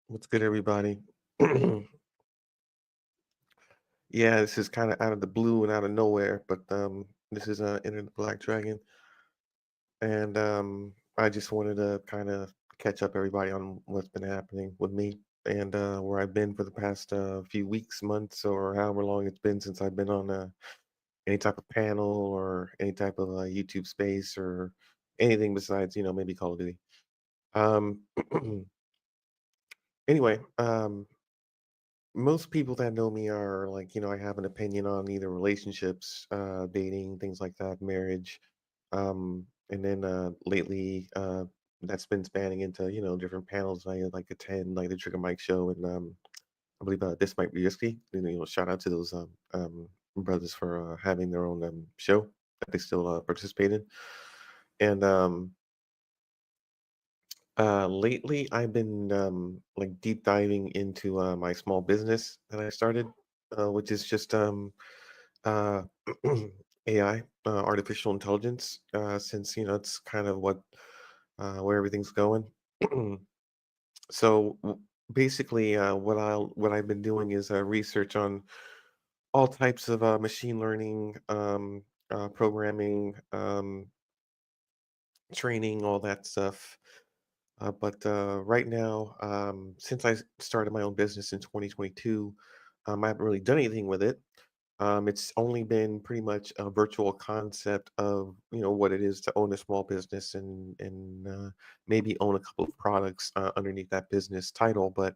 What's good, everybody? Yeah, this is kind of out of the blue and out of nowhere, but this is Enter the Black Dragon, and I just wanted to kind of catch up everybody on what's been happening with me and where I've been for the past few weeks, months, or however long it's been since I've been on any type of panel or any type of YouTube space or anything besides, maybe Call of Duty. Um, anyway, most people that know me are like, I have an opinion on either relationships, dating, things like that, marriage. And then lately, that's been spanning into, different panels I like attend, like the Trigger Mike show. And I believe this might be risky. Shout out to those brothers for having their own show that they still participate in. And lately, I've been like deep diving into my small business that I started, which is just uh, AI, artificial intelligence, since it's kind of what where everything's going. So basically, what I've been doing is research on all types of machine learning, programming, training, all that stuff. But right now, since started my own business in 2022, I haven't really done anything with it. It's only been pretty much a virtual concept of what it is to own a small business and maybe own a couple of products underneath that business title. But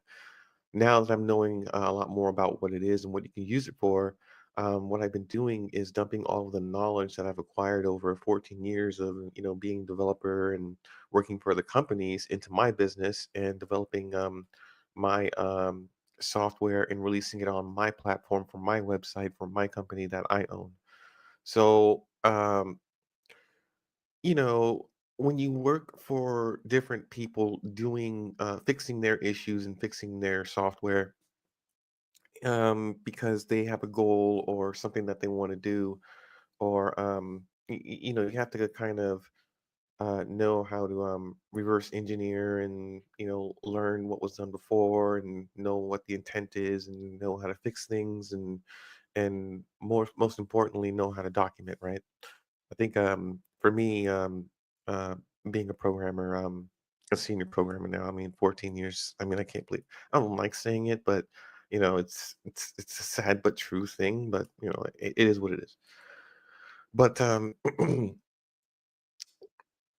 now that I'm knowing a lot more about what it is and what you can use it for, what I've been doing is dumping all of the knowledge that I've acquired over 14 years of, being a developer and working for the companies into my business and developing my software and releasing it on my platform for my website for my company that I own. So, you know, when you work for different people doing fixing their issues and fixing their software, because they have a goal or something that they want to do, or you have to kind of know how to reverse engineer and learn what was done before and know what the intent is and know how to fix things and most importantly know how to document, right? I think for me, uh, being a programmer, a senior programmer now, I mean 14 years, I mean I can't believe, I don't like saying it, but it's a sad but true thing, but it is what it is. But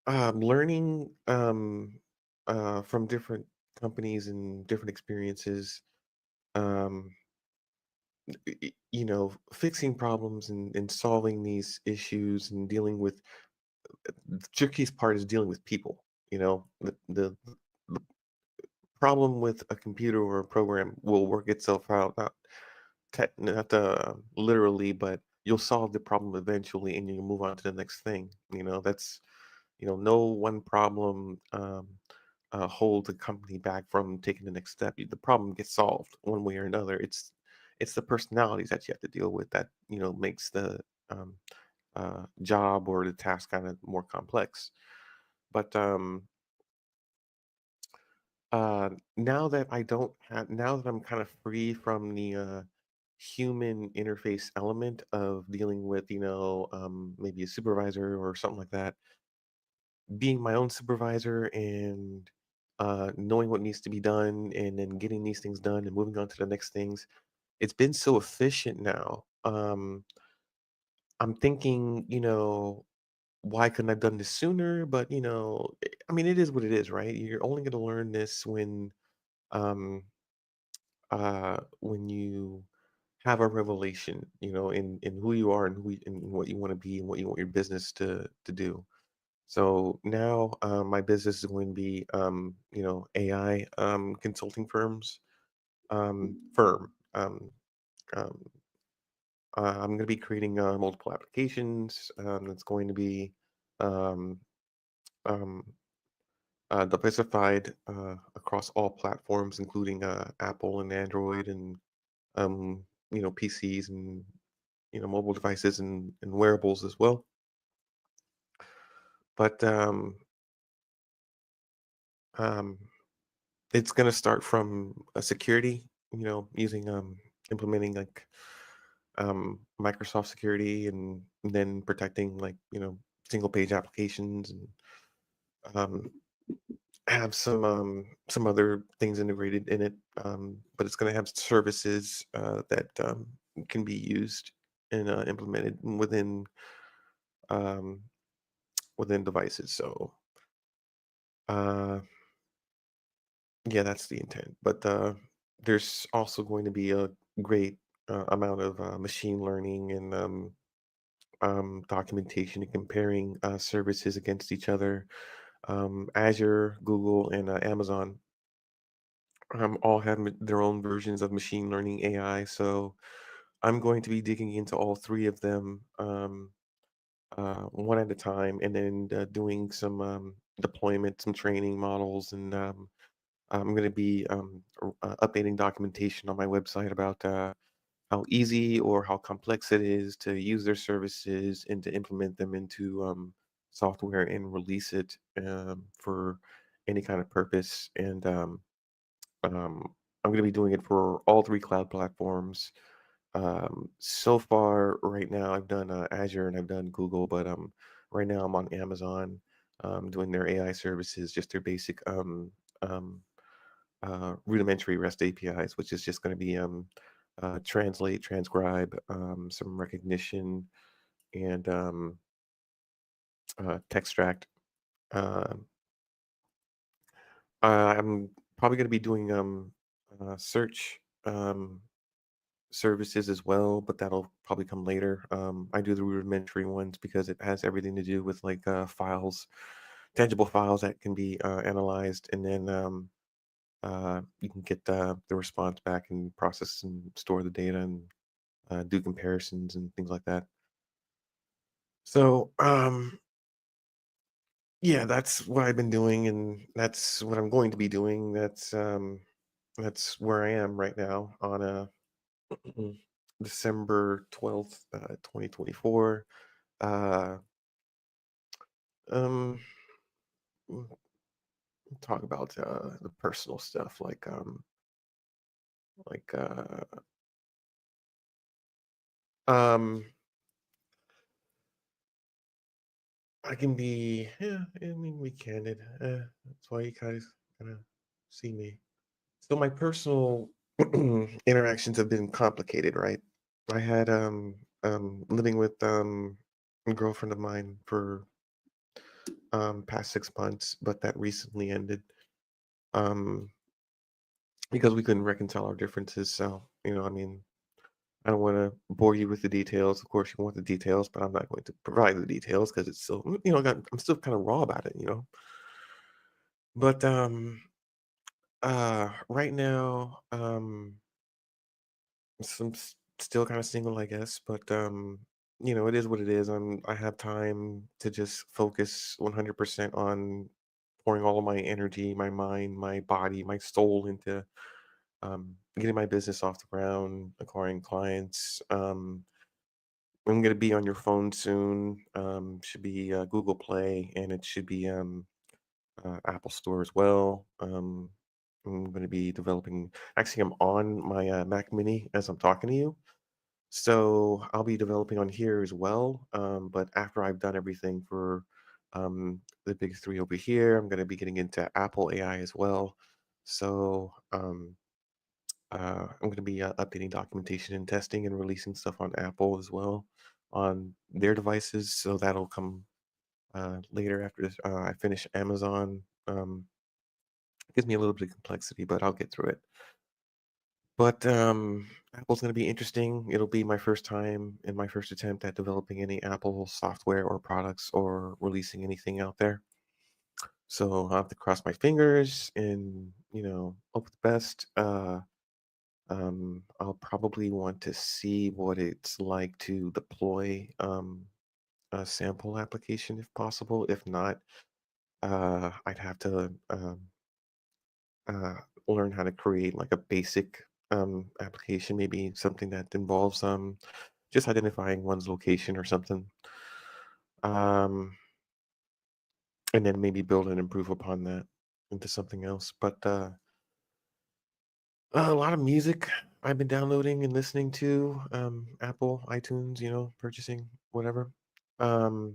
learning from different companies and different experiences, um, fixing problems and solving these issues and dealing with the trickiest part is dealing with people. The problem with a computer or a program will work itself out, not literally, but you'll solve the problem eventually and you move on to the next thing. That's no one problem holds a company back from taking the next step. The problem gets solved one way or another. It's the personalities that you have to deal with that makes the um, job or the task kind of more complex. But now that I'm kind of free from the human interface element of dealing with maybe a supervisor or something like that, being my own supervisor and knowing what needs to be done and then getting these things done and moving on to the next things, it's been so efficient now. I'm thinking, why couldn't I have done this sooner? But I mean, it is what it is, right? You're only going to learn this um, when you have a revelation, in who you are and and what you want to be and what you want your business to do. So now my business is going to be, AI consulting firm. Um, I'm going to be creating multiple applications. It's going to be um, um, diversified across all platforms, including Apple and Android and PCs and mobile devices and wearables as well. But um, it's gonna start from a security, using implementing like Microsoft security and then protecting like, single page applications and um have some other things integrated in it. But it's gonna have services that can be used and implemented um within devices. So uh yeah, that's the intent. But there's also going to be a great amount of machine learning and documentation and comparing services against each other. Azure, Google, and Amazon all have their own versions of machine learning AI. So I'm going to be digging into all three of them one at a time, and then doing some deployment, some training models, and I'm going to be updating documentation on my website about how easy or how complex it is to use their services and to implement them into software and release it for any kind of purpose. And I'm going to be doing it for all three cloud platforms. So far, right now, I've done Azure and I've done Google, but right now I'm on Amazon doing their AI services, just their basic um, rudimentary REST APIs, which is just going to be translate, transcribe, some recognition, and text extract. Um I'm probably going to be doing search services as well, but that'll probably come later. I do the rudimentary ones because it has everything to do with like files, tangible files that can be analyzed, and then you can get the response back and process and store the data and do comparisons and things like that. So, yeah, that's what I've been doing, and that's what I'm going to be doing. That's where I am right now on a December 12th, 2024. Uh, um, mm, talk about the personal stuff like um, I can be, yeah, I mean, be candid. That's why you guys kind of see me. So my personal interactions have been complicated, right? I had living with a girlfriend of mine for past 6 months, but that recently ended um because we couldn't reconcile our differences. So, I mean, I don't want to bore you with the details. Of course, you want the details, but I'm not going to provide the details because it's still, I'm still kind of raw about it. But right now, still kind of single, I guess, but it is what it is. I have time to just focus 100% on pouring all of my energy, my mind, my body, my soul into getting my business off the ground, acquiring clients. I'm gonna be on your phone soon. Should be Google Play, and it should be Apple Store as well. I'm going to be developing. Actually, I'm on my Mac Mini as I'm talking to you, so I'll be developing on here as well. But after I've done everything for the big three over here, I'm going to be getting into Apple AI as well. So I'm going to be updating documentation and testing and releasing stuff on Apple as well on their devices. So that'll come later after this. I finish Amazon. Gives me a little bit of complexity, but I'll get through it. But Apple's going to be interesting. It'll be my first time and my first attempt at developing any Apple software or products or releasing anything out there. So I'll have to cross my fingers and, hope for the best. I'll probably want to see what it's like to deploy a sample application if possible. If not, I'd have to uh, learn how to create like a basic application, maybe something that involves just identifying one's location or something, um, and then maybe build and improve upon that into something else. But A lot of music I've been downloading and listening to, Apple, iTunes, purchasing, whatever. Um,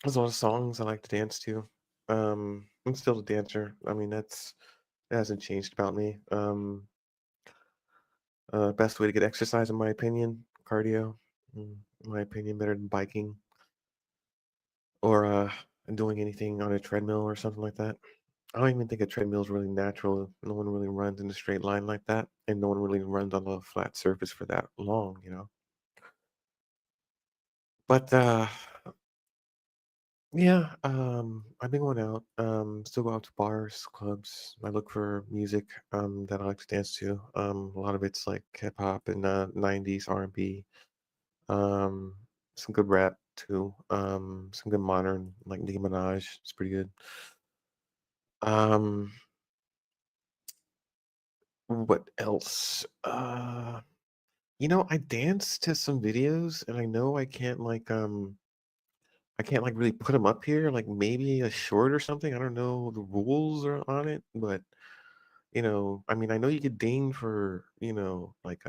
there's a lot of songs I like to dance to. I'm still a dancer. I mean, that hasn't changed about me. Best way to get exercise, in my opinion, cardio. In my opinion, better than biking or doing anything on a treadmill or something like that. I don't even think a treadmill is really natural. No one really runs in a straight line like that, and no one really runs on a flat surface for that long. But yeah, I've been going out. Still go out to bars, clubs. I look for music that I like to dance to. A lot of it's like hip hop and '90s R&B. Um, some good rap too. Some good modern like Nicki Minaj. It's pretty good. Um, what else? I danced to some videos and I know I can't like really put them up here, like maybe a short or something. I don't know the rules are on it, but I mean I know you could ding for, like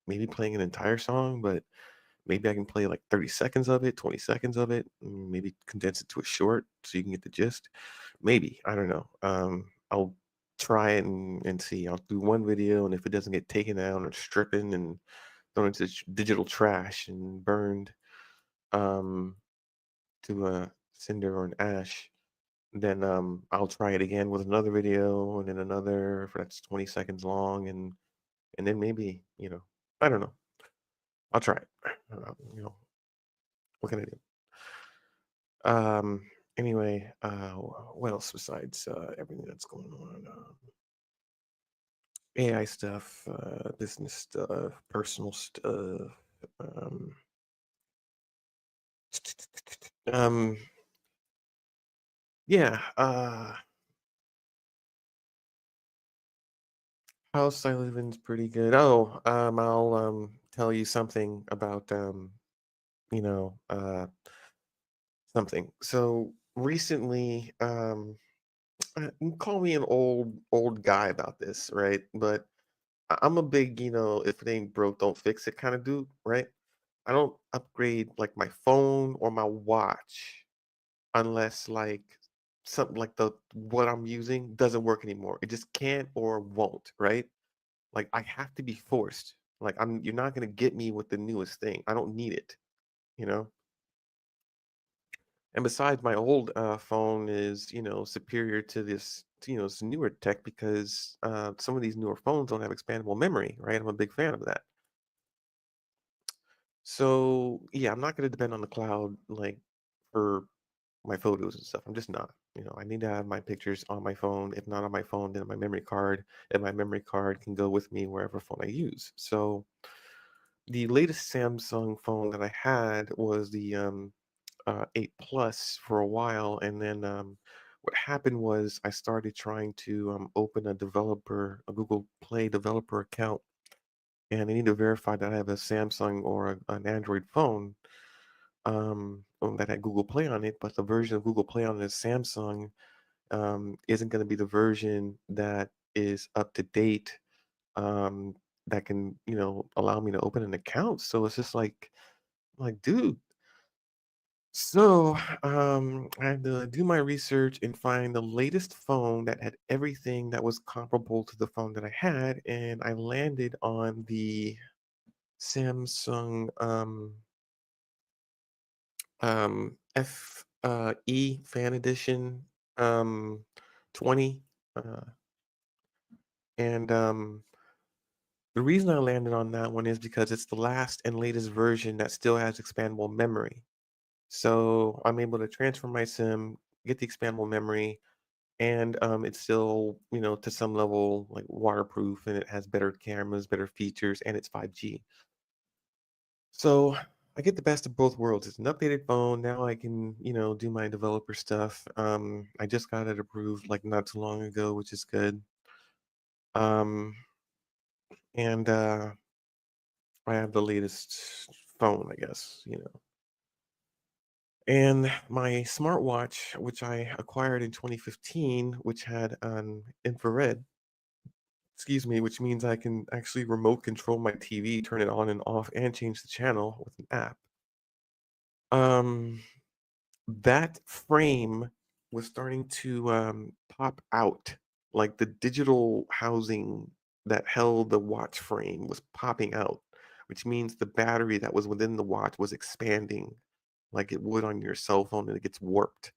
maybe playing an entire song, but maybe I can play like 30 seconds of it, 20 seconds of it, and maybe condense it to a short so you can get the gist. Maybe, I don't know. I'll try it and see. I'll do one video and if it doesn't get taken down or stripping and thrown into digital trash and burned um, to a cinder or an ash. Then I'll try it again with another video and then another for that's 20 seconds long and then maybe I don't know. I'll try it. What can I do? Um. Anyway, what else besides everything that's going on? AI stuff, business stuff, personal stuff. Um. Um. Yeah. House I live in is pretty good. Oh, I'll tell you something about you know, something. So recently, you call me an old guy about this, right? But I'm a big, if it ain't broke, don't fix it kind of dude, right? I don't upgrade like my phone or my watch unless like something like the what I'm using doesn't work anymore. It just can't or won't, right? Like I have to be forced. Like you're not gonna get me with the newest thing. I don't need it, you know? And besides, my old phone is, superior to this newer tech because some of these newer phones don't have expandable memory, right? I'm a big fan of that. So yeah, I'm not going to depend on the cloud like for my photos and stuff. I'm just not. I need to have my pictures on my phone. If not on my phone, then on my memory card, and my memory card can go with me wherever phone I use. So the latest Samsung phone that I had was the 8 Plus for a while, and then what happened was I started trying to open a Google Play developer account, and I need to verify that I have a Samsung or an Android phone that had Google Play on it, but the version of Google Play on the Samsung isn't going to be the version that is up to date um, that can allow me to open an account. So it's just like, dude. So, I had to do my research and find the latest phone that had everything that was comparable to the phone that I had, and I landed on the Samsung F E Fan Edition um 20. Uh, and the reason I landed on that one is because it's the last and latest version that still has expandable memory. So I'm able to transfer my SIM, get the expandable memory, and it's still, to some level like waterproof and it has better cameras, better features, and it's 5G. So I get the best of both worlds. It's an updated phone. Now I can, do my developer stuff. I just got it approved like not too long ago, which is good. Um, and I have the latest phone, I guess. And my smartwatch, which I acquired in 2015, which had an infrared. excuse me, which means I can actually remote control my TV, turn it on and off, and change the channel with an app. Um, that frame was starting to pop out, like the digital housing that held the watch frame was popping out, which means the battery that was within the watch was expanding like it would on your cell phone and it gets warped.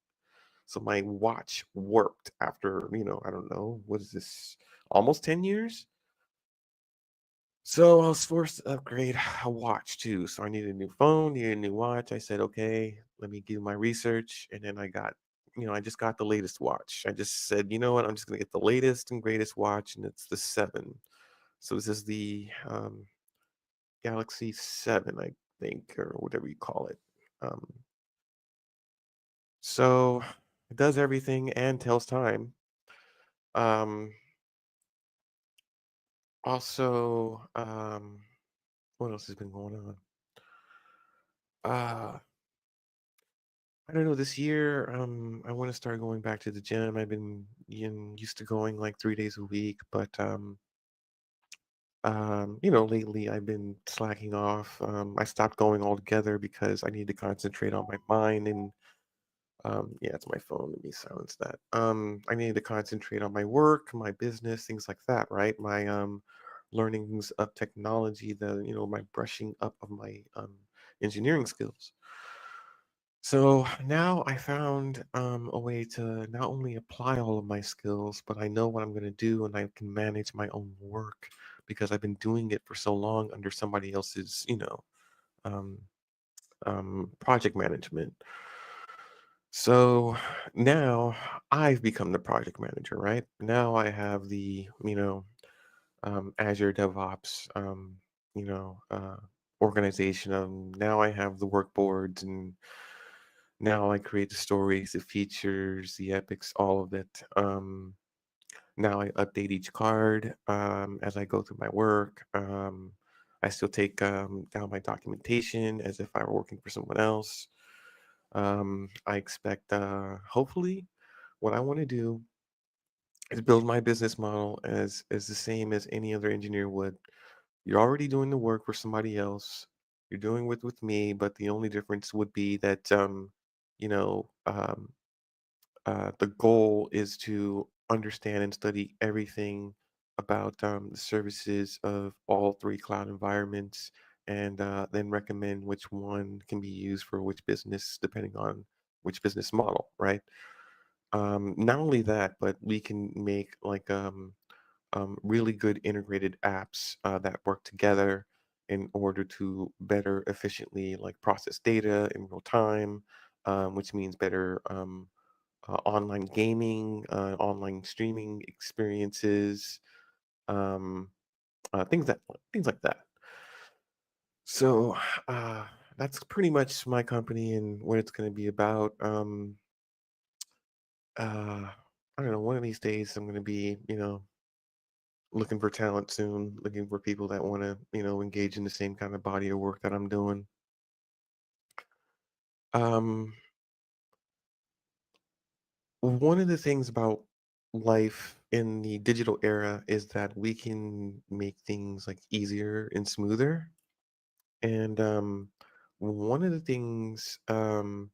So my watch warped after, I don't know, what is this, almost 10 years? So I was forced to upgrade a watch too. So I needed a new phone, needed a new watch. I said, okay, let me do my research. And then I just got the latest watch. I just said, you know what, I'm just gonna get the latest and greatest watch, and it's the 7. So this is the Galaxy 7, I think, or whatever you call it. Um, so it does everything and tells time. Um, Also, what else has been going on? Uh, I don't know. This year, I want to start going back to the gym. I've been used to going like 3 days a week, but lately I've been slacking off. I stopped going altogether because I need to concentrate on my mind and yeah, it's my phone. Let me silence that. I need to concentrate on my work, my business, things like that, right? My learnings of technology, my brushing up of my engineering skills. So now I found a way to not only apply all of my skills, but I know what I'm going to do and I can manage my own work because I've been doing it for so long under somebody else's, um, project management. So now I've become the project manager, right? Now I have the, Azure DevOps, organization. Now I have the work boards, and now I create the stories, the features, the epics, all of it. Now I update each card as I go through my work. I still take down my documentation as if I were working for someone else. I expect, hopefully, what I want to do is build my business model as the same as any other engineer would. You're already doing the work for somebody else. You're doing it with me, but the only difference would be that, you know, um, the goal is to understand and study everything about the services of all three cloud environments, and then recommend which one can be used for which business, depending on which business model, right? Not only that, but we can make like really good integrated apps that work together in order to better efficiently like process data in real time, which means better online gaming, online streaming experiences, um, things like that. So uh, that's pretty much my company and what it's going to be about. I don't know. One of these days, I'm going to be, looking for talent soon, looking for people that want to, engage in the same kind of body of work that I'm doing. Um, One of the things about life in the digital era is that we can make things like easier and smoother. And one of the things I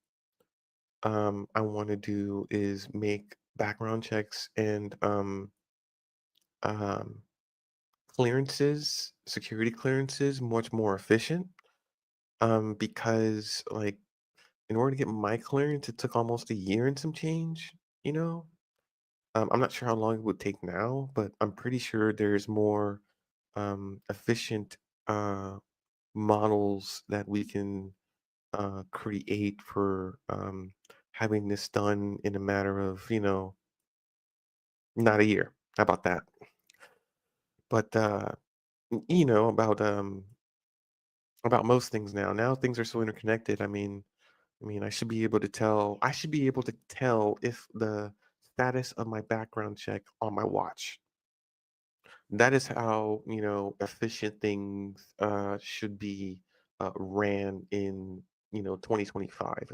want to do is make background checks and um, clearances, security clearances, much more efficient. Because like in order to get my clearance, it took almost a year and some change. You know, I'm not sure how long it would take now, but I'm pretty sure there's more efficient uh, models that we can create for having this done in a matter of, not a year. How about that? But about most things now. Now things are so interconnected. I should be able to tell. I should be able to tell if the status of my background check on my watch. That is how, efficient things should be ran in, 2025.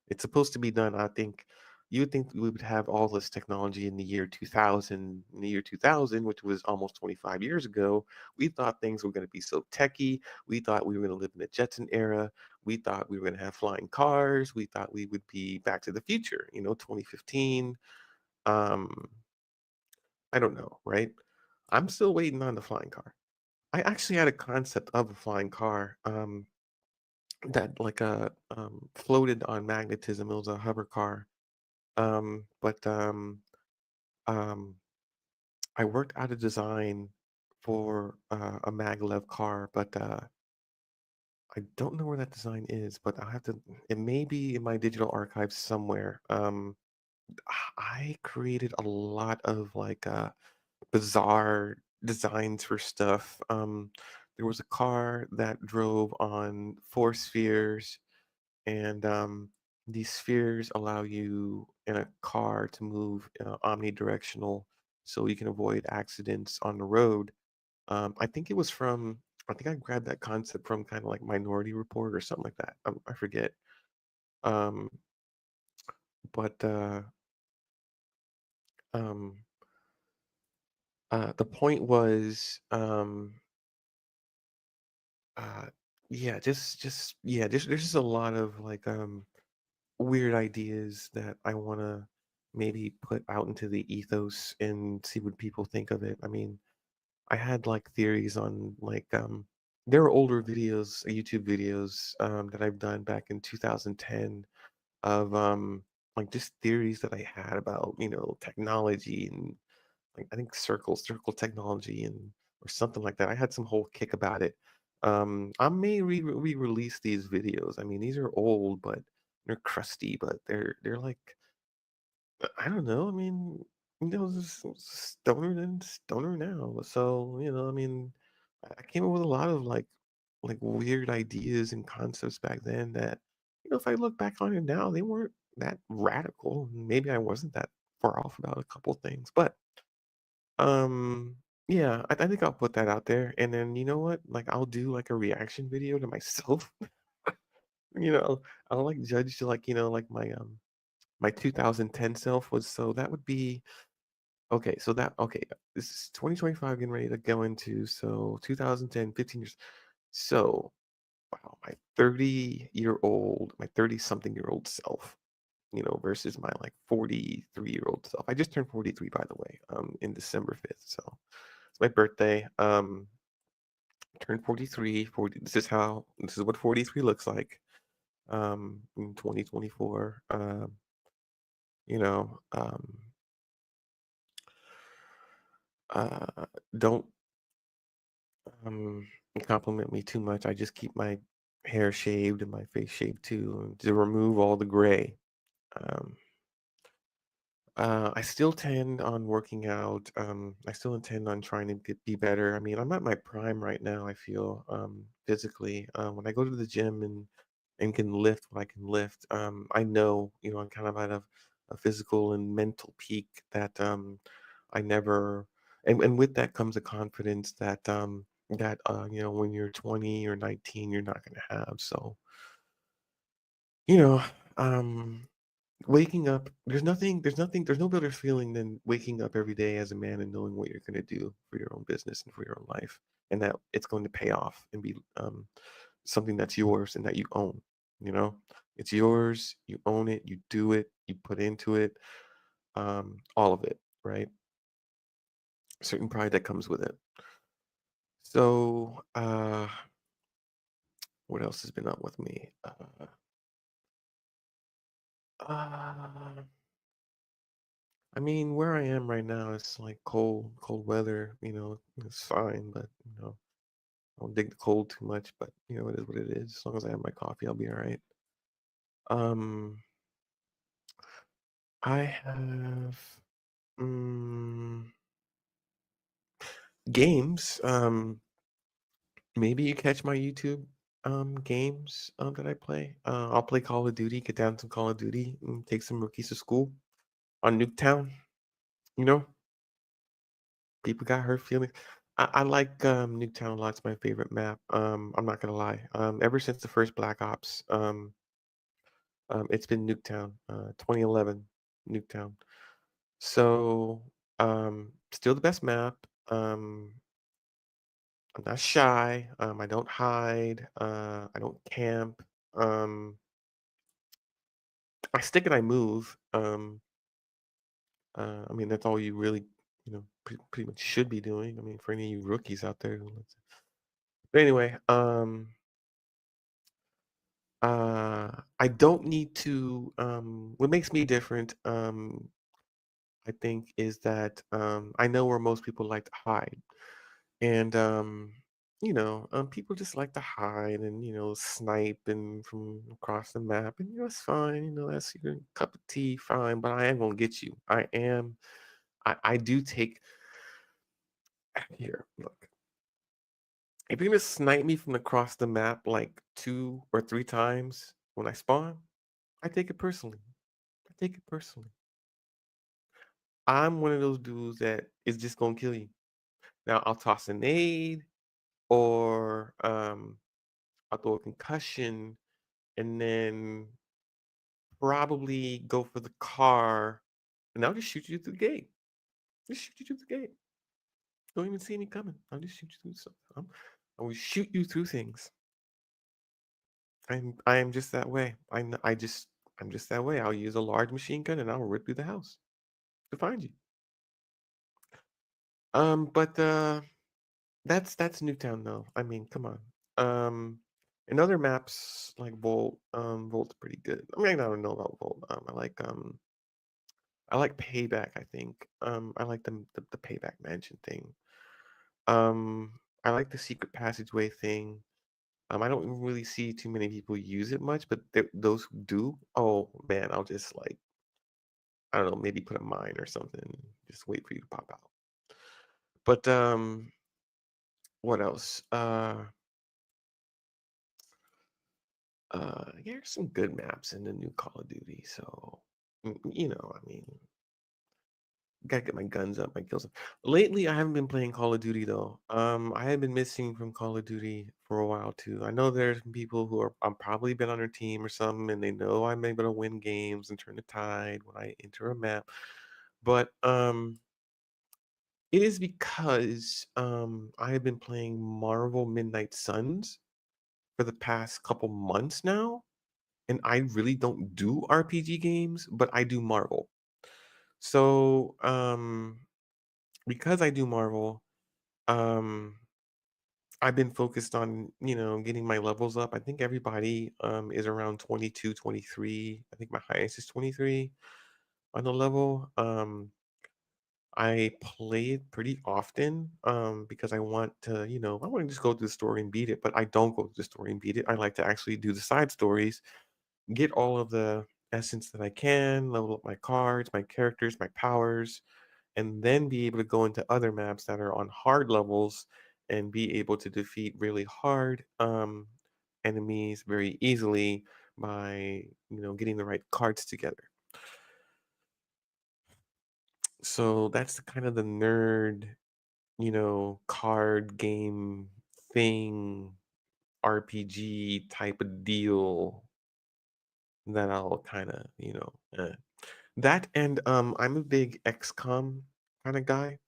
It's supposed to be done, I think, you would think we would have all this technology in the year 2000. In the year 2000, which was almost 25 years ago, we thought things were going to be so techy. We thought we were going to live in the Jetson era. We thought we were going to have flying cars. We thought we would be Back to the Future, 2015. Um, I don't know, right? I'm still waiting on the flying car. I actually had a concept of a flying car that floated on magnetism. It was a hover car. But um, I worked out a design for a maglev car, but I don't know where that design is. But I'll have to. It may be in my digital archives somewhere. I created a lot of bizarre designs for stuff. There was a car that drove on four spheres, and these spheres allow you in a car to move omnidirectional, so you can avoid accidents on the road. I think it was from. I think I grabbed that concept from kind of like Minority Report or something like that. I forget. Um, but um, the point was, uh, yeah, just yeah, there's just a lot of weird ideas that I want to maybe put out into the ethos and see what people think of it. I mean, I had like theories on there are older videos, YouTube videos that I've done back in 2010 of like just theories that I had about, technology and like I think circle technology and or something like that. I had some whole kick about it. I may re-release these videos. I mean, these are old, but they're crusty, but they're like I don't know. I mean, stoner and stoner now. So I mean, I came up with a lot of like weird ideas and concepts back then that if I look back on it now, they weren't that radical. Maybe I wasn't that far off about a couple things, but um, yeah, I think I'll put that out there, and then you know what? Like, I'll do like a reaction video to myself. You know, I'll like judge to like my 2010 self was so that would be okay. So that okay, this is 2025 getting ready to go into so 2010, 15 years. So wow, my 30-year-old, my 30 something year old self, versus my like 43-year-old self. I just turned 43 by the way, in December 5th. So it's my birthday. Turned 43. 40, this is what 43 looks like. In 2024. You know, uh, don't um compliment me too much. I just keep my hair shaved and my face shaved too to remove all the gray. Um, I still tend on working out. I still intend on trying to be better. I mean, I'm at my prime right now, I feel, physically. When I go to the gym and can lift what I can lift, I know, I'm kind of at a physical and mental peak that I never, and with that comes a confidence that when you're 20 or 19, you're not going to have. So, you know, um, waking up, there's no better feeling than waking up every day as a man and knowing what you're going to do for your own business and for your own life, and that it's going to pay off and be something that's yours and that you own. You know, it's yours, you own it, you do it, you put into it, all of it, right? Certain pride that comes with it. So, what else has been up with me? Uh, I mean, where I am right now, it's like cold weather. It's fine, but I don't dig the cold too much. But it is what it is. As long as I have my coffee, I'll be all right. Um, I have mm, games. Maybe you catch my YouTube games that I play. I'll play Call of Duty, get down some Call of Duty, and take some rookies to school on Nuketown. You know, People got hurt feelings. I like Nuketown a lot. It's my favorite map. I'm not gonna lie. Ever since the first Black Ops, it's been Nuketown. 2011. Nuketown. So, still the best map. I'm not shy. I don't hide. I don't camp. Um, I stick and I move. I mean, that's all you really, pretty much should be doing. I mean, for any of you rookies out there. But anyway, I don't need to. What makes me different, I think, is that I know where most people like to hide. And people just like to hide and snipe and from across the map, and it's fine. That's your cup of tea, fine. But I am gonna get you. I am. I do take here. Look, if you're gonna snipe me from across the map like 2 or 3 times when I spawn, I take it personally. I take it personally. I'm one of those dudes that is just gonna kill you. Now I'll toss a nade or I'll throw a concussion and then probably go for the car, and I'll just shoot you through the gate. Just shoot you through the gate. Don't even see me coming. I'll just shoot you through something. I will shoot you through things. I am just that way. I'm just that way. I'll use a large machine gun and I'll rip through the house to find you. But that's Newtown though. I mean, come on. In other maps like Volt, Volt's pretty good. I mean, I don't know about Volt. I like Payback, I think. I like the Payback Mansion thing. I like the secret passageway thing. I don't really see too many people use it much, but those who do, oh man, I'll just like I don't know, maybe put a mine or something. Just wait for you to pop out. But what else? Here's some good maps in the new Call of Duty. So, I mean, gotta get my guns up, my kills up. Lately, I haven't been playing Call of Duty though. I have been missing from Call of Duty for a while too. I know there's some people who are I'm probably been on their team or something, and they know I'm able to win games and turn the tide when I enter a map. But it is because I have been playing Marvel Midnight Suns for the past couple months now, and I really don't do RPG games, but I do Marvel. So, because I do Marvel, um, I've been focused on, getting my levels up. I think everybody is around 22, 23. I think my highest is 23 on the level. I play it pretty often because I want to, I want to just go through the story and beat it, but I don't go through the story and beat it. I like to actually do the side stories, get all of the essence that I can, level up my cards, my characters, my powers, and then be able to go into other maps that are on hard levels and be able to defeat really hard enemies very easily by getting the right cards together. So that's the kind of the nerd, card game thing, RPG type of deal that I'll kind of, that and I'm a big XCOM kind of guy.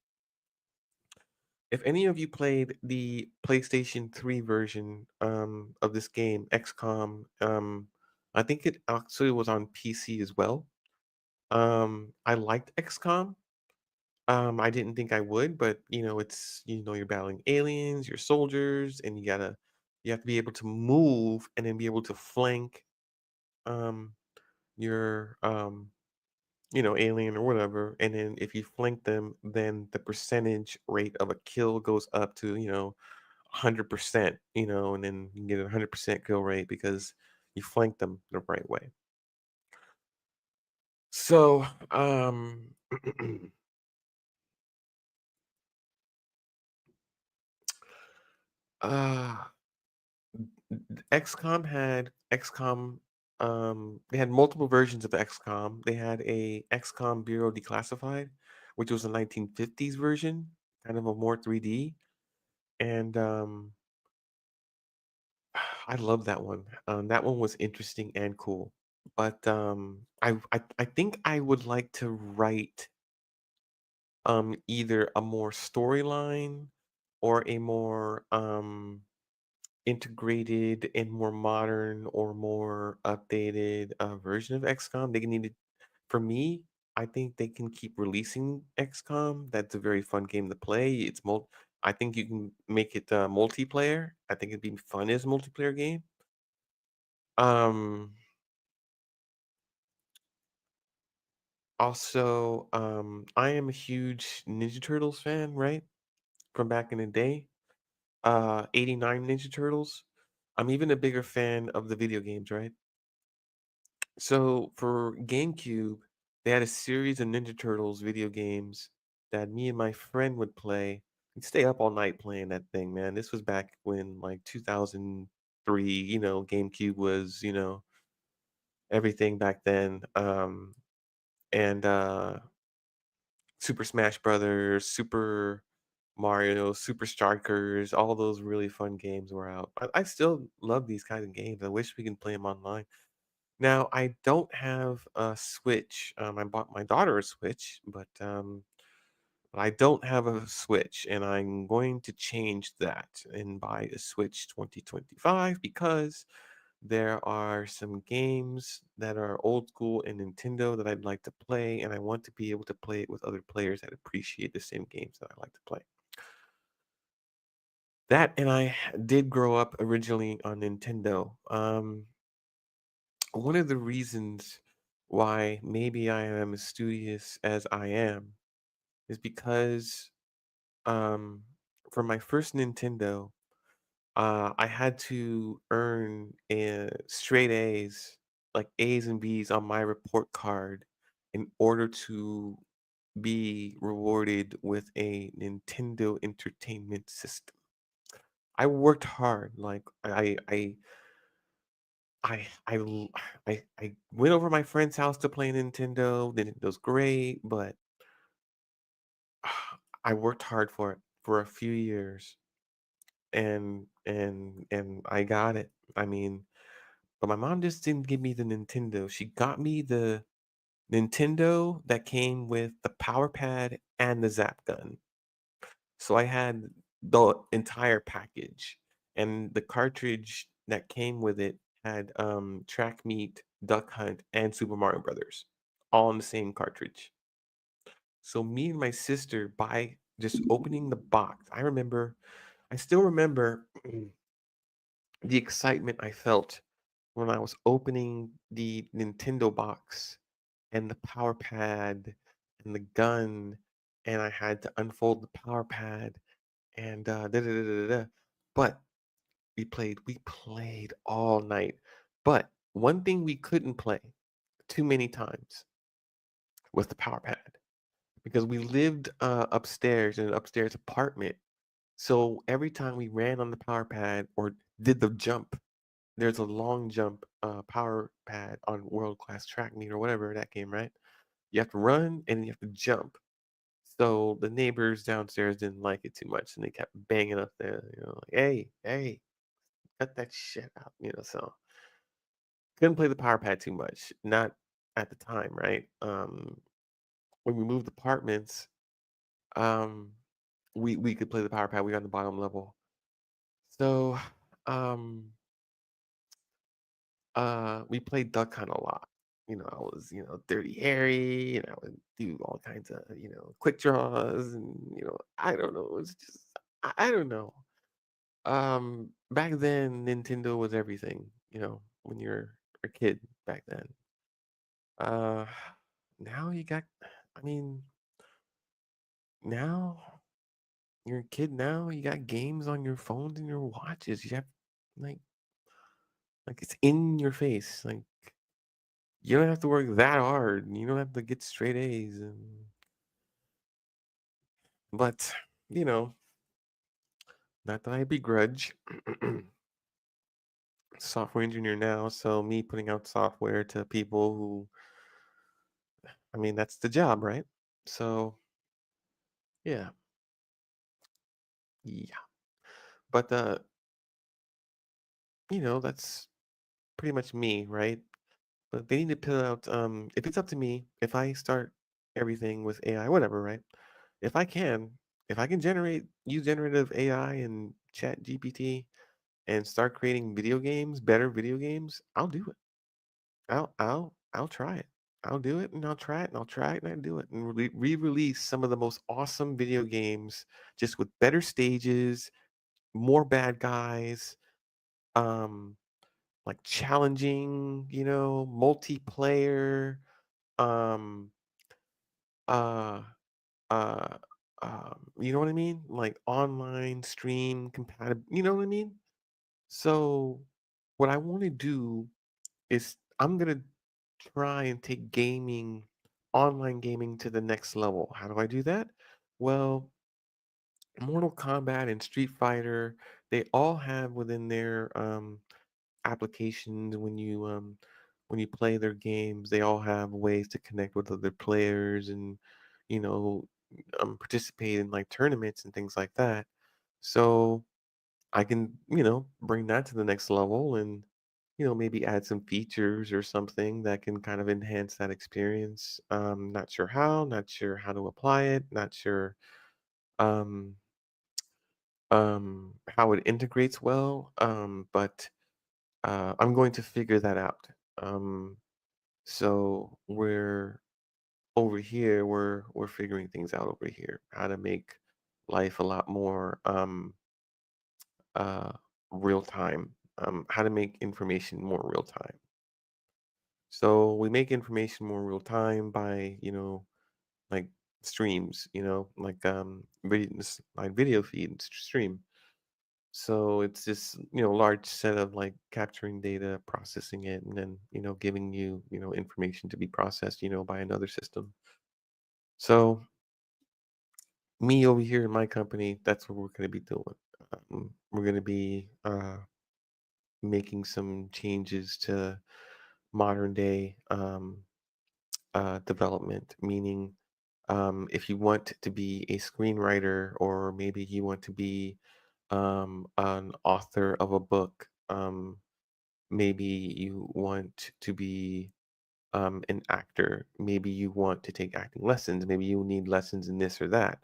If any of you played the PlayStation 3 version of this game, XCOM, I think it actually was on PC as well. I liked XCOM. I didn't think I would, but it's you're battling aliens, you're soldiers, and you have to be able to move and then be able to flank um your alien or whatever. And then if you flank them, then the percentage rate of a kill goes up to, 100%, and then you get a 100% kill rate because you flank them the right way. So, uh, XCOM had XCOM. They had multiple versions of XCOM. They had a XCOM Bureau Declassified, which was a 1950s version, kind of a more 3D. And I love that one. That one was interesting and cool. but I think I would like to write either a more storyline or a more integrated and more modern or more updated version of XCOM. They need to, for me, I think they can keep releasing XCOM. That's a very fun game to play. I think you can make it multiplayer. I think it'd be fun as a multiplayer game. Um, Also, I am a huge Ninja Turtles fan, right? From back in the day. 89 Ninja Turtles. I'm even a bigger fan of the video games, right? So for GameCube, they had a series of Ninja Turtles video games that me and my friend would play. We'd stay up all night playing that thing, man. This was back when like 2003, GameCube was, everything back then. And Super Smash Brothers, Super Mario, Super Strikers, all those really fun games were out. I still love these kinds of games. I wish we can play them online. Now, I don't have a Switch. I bought my daughter a Switch, but I don't have a Switch, and I'm going to change that and buy a Switch 2025 because there are some games that are old school in Nintendo that I'd like to play, and I want to be able to play it with other players that appreciate the same games that I like to play. That and I did grow up originally on Nintendo. One of the reasons why maybe I am as studious as I am is because um, for my first Nintendo, I had to earn straight A's, like A's and B's on my report card in order to be rewarded with a Nintendo Entertainment System. I worked hard, like I went over my friend's house to play Nintendo. Nintendo's great, but I worked hard for it for a few years, and I got it. I mean, but my mom just didn't give me the Nintendo. She got me the Nintendo that came with the power pad and the zap gun. So I had the entire package, and the cartridge that came with it had Track Meet, Duck Hunt, and Super Mario Brothers, all in the same cartridge. So me and my sister, by just opening the box, I still remember the excitement I felt when I was opening the Nintendo box and the power pad and the gun, and I had to unfold the power pad and da da da da da. But we played all night. But one thing we couldn't play too many times was the power pad because we lived upstairs in an upstairs apartment. So every time we ran on the power pad or did the jump, there's a long jump power pad on World Class Track Meet or whatever that game, right? You have to run and you have to jump. So the neighbors downstairs didn't like it too much, and they kept banging up there, like, "Hey, hey, cut that shit out," So couldn't play the power pad too much, not at the time, right? When we moved apartments, um, we could play the power pad. We got on the bottom level, so um, we played Duck Hunt a lot. I was, Dirty Harry, and I would do all kinds of, quick draws, and I don't know. It was just, I don't know. Back then, Nintendo was everything. When you're a kid back then. Uh, Now you got. I mean, now you're a kid. Now you got games on your phones and your watches. You have like, like it's in your face. Like you don't have to work that hard. You don't have to get straight A's. But you know, not that I begrudge. Software engineer now, so me putting out software to people who, I mean, that's the job, right? So yeah, yeah. But that's pretty much me, right? But they need to put out, if it's up to me, if I start everything with AI, whatever, right? If I can, if I can use generative AI and chat GPT and start creating video games, better video games, I'll do it. I'll try it. I'll do it and I'll try it and I'll try it and I'll do it and re-release some of the most awesome video games just with better stages, more bad guys, um, like challenging, multiplayer, um, uh, uh, you know what I mean? Like online stream compatible, you know what I mean? So what I want to do is I'm gonna try and take online gaming to the next level. How do I do that? Well, Mortal Kombat and Street Fighter, they all have within their applications when you play their games, they all have ways to connect with other players and you know participate in like tournaments and things like that. So I can, bring that to the next level and, maybe add some features or something that can kind of enhance that experience. Not sure how, not sure how to apply it, not sure um, how it integrates well, but I'm going to figure that out. Um, so we're figuring things out over here, how to make life a lot more uh, real time, how to make information more real time. So we make information more real time by, like streams, like like video feed and stream. So it's this, large set of like capturing data, processing it, and then, giving you, information to be processed, by another system. So me over here in my company, that's what we're going to be doing. We're going to be making some changes to modern day development, meaning if you want to be a screenwriter or maybe you want to be an author of a book, maybe you want to be an actor, maybe you want to take acting lessons, maybe you need lessons in this or that.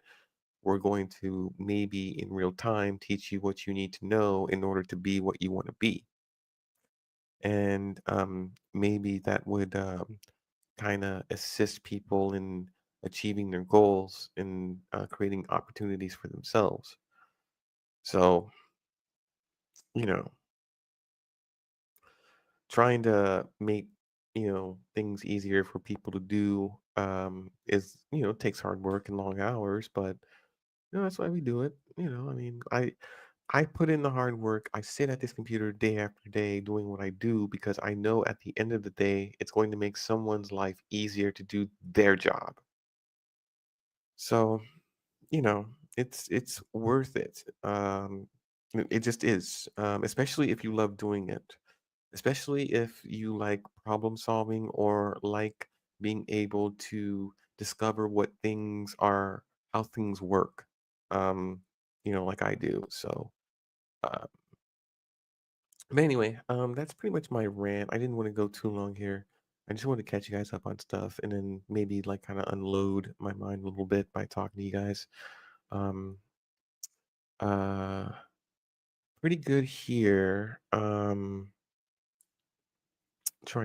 We're going to maybe in real time teach you what you need to know in order to be what you want to be. And maybe that would kind of assist people in achieving their goals and creating opportunities for themselves. So, you know, trying to make, things easier for people to do is, takes hard work and long hours, but that's why we do it. I mean, I put in the hard work. I sit at this computer day after day doing what I do because I know at the end of the day, it's going to make someone's life easier to do their job. So, it's worth it. It just is, especially if you love doing it, especially if you like problem solving or like being able to discover how things work. Um, like I do. So, uh, but anyway, that's pretty much my rant. I didn't want to go too long here. I just wanted to catch you guys up on stuff and then maybe like kind of unload my mind a little bit by talking to you guys. Um, uh, Pretty good here. Trying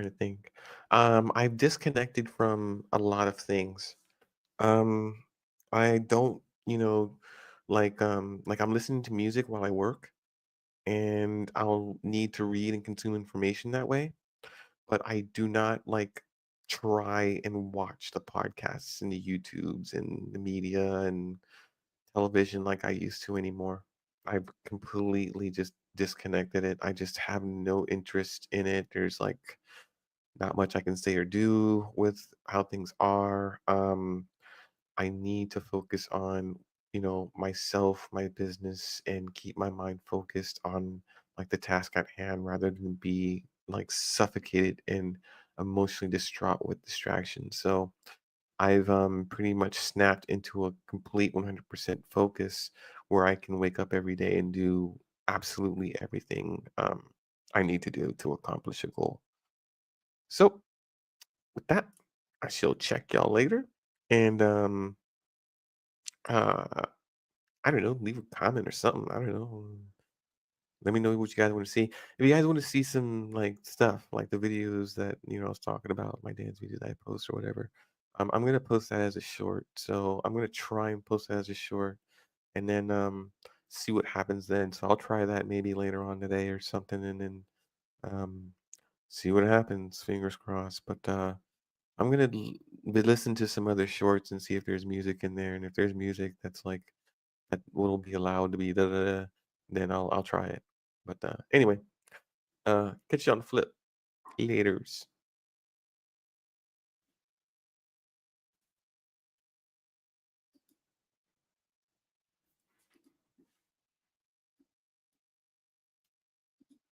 to think. I've disconnected from a lot of things. Um, I don't, like I'm listening to music while I work, and I'll need to read and consume information that way. But I do not like try and watch the podcasts and the YouTubes and the media and television like I used to anymore. I've completely just disconnected it. I just have no interest in it. There's like not much I can say or do with how things are. I need to focus on, myself, my business, and keep my mind focused on like the task at hand rather than be like suffocated and emotionally distraught with distractions. So I've pretty much snapped into a complete 100% focus where I can wake up every day and do absolutely everything I need to do to accomplish a goal. So with that, I shall check y'all later. And uh I don't know, leave a comment or something. I don't know. Let me know what you guys want to see. If you guys want to see some like stuff, like the videos that I was talking about, my dance videos that I post or whatever, I'm gonna post that as a short. So I'm gonna try and post that as a short, and then see what happens then. So I'll try that maybe later on today or something, and then um see what happens. Fingers crossed. But I'm gonna be listen to some other shorts and see if there's music in there, and if there's music that's like that will be allowed to be da da da, then I'll try it. But anyway, catch you on the flip. Laters.